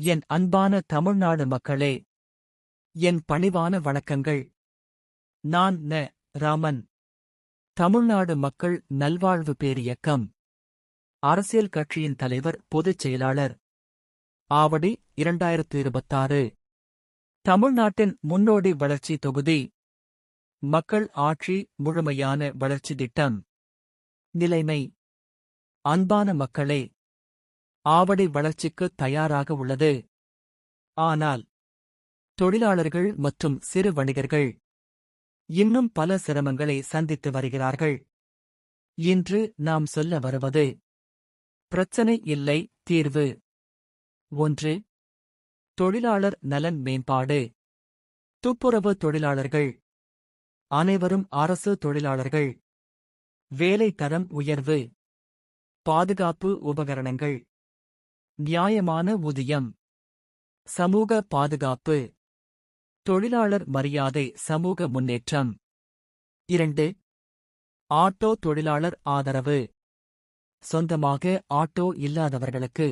என் அன்பான தமிழ்நாடு மக்களே, என் பணிவான வணக்கங்கள். நான் ராமன். தமிழ்நாடு மக்கள் நல்வாழ்வு பேரியக்கம் அரசியல் கட்சியின் தலைவர், பொதுச் செயலாளர். ஆவடி 2026. தமிழ்நாட்டின் முன்னோடி வளர்ச்சி தொகுதி. மக்கள் ஆட்சி, முழுமையான வளர்ச்சி திட்டம். நிலைமை. அன்பான மக்களே, ஆவடி வளர்ச்சிக்கு தயாராக உள்ளது. ஆனால் தொழிலாளர்கள் மற்றும் சிறு வணிகர்கள் இன்னும் பல சிரமங்களை சந்தித்து வருகிறார்கள். இன்று நாம் சொல்ல வருவது பிரச்சனை இல்லை, தீர்வு. 1. தொழிலாளர் நலன் மேம்பாடு. துப்புரவு தொழிலாளர்கள் அனைவரும் அரசு தொழிலாளர்கள். வேலை தரம் உயர்வு. பாதுகாப்பு உபகரணங்கள். நியாயமான ஊதியம். சமூக பாதுகாப்பு. தொழிலாளர் மரியாதை. சமூக முன்னேற்றம். 2. ஆட்டோ தொழிலாளர் ஆதரவு. சொந்தமாக ஆட்டோ இல்லாதவர்களுக்கு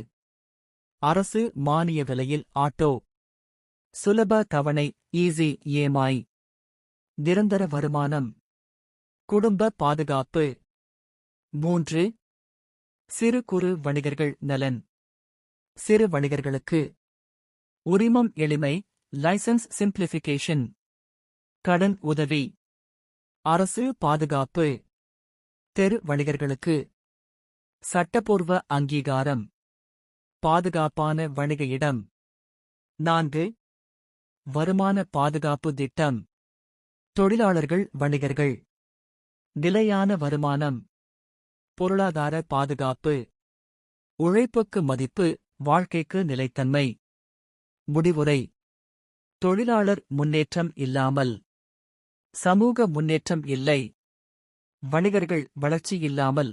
அரசு மானிய விலையில் ஆட்டோ. சுலப தவணை, ஈஸி EMI. நிரந்தர வருமானம். குடும்ப பாதுகாப்பு. 3. சிறு குறு வணிகர்கள் நலன். சிறு வணிகர்களுக்கு உரிமம் எளிமை, லைசன்ஸ் சிம்பிளிஃபிகேஷன். கடன் உதவி. அரசு பாதுகாப்பு. தெரு வணிகர்களுக்கு சட்டப்பூர்வ அங்கீகாரம். பாதுகாப்பான வணிக இடம். 4. வருமான பாதுகாப்பு திட்டம். தொழிலாளர்கள், வணிகர்கள் நிலையான வருமானம். பொருளாதார பாதுகாப்பு. உழைப்புக்கு மதிப்பு, வாழ்க்கைக்கு நிலைத்தன்மை. முடிவுரை. தொழிலாளர் முன்னேற்றம் இல்லாமல் சமூக முன்னேற்றம் இல்லை. வணிகர்கள் வளர்ச்சி இல்லாமல்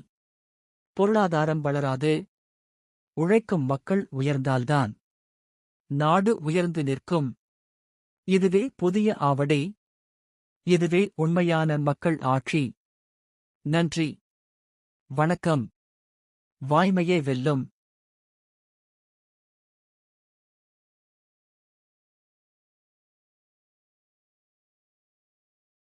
பொருளாதாரம் வளராது. உழைக்கும் மக்கள் உயர்ந்தால்தான் நாடு உயர்ந்து நிற்கும். இதுவே புதிய ஆவடி. இதுவே உண்மையான மக்கள் ஆட்சி. நன்றி, வணக்கம். வாய்மையே வெல்லும்.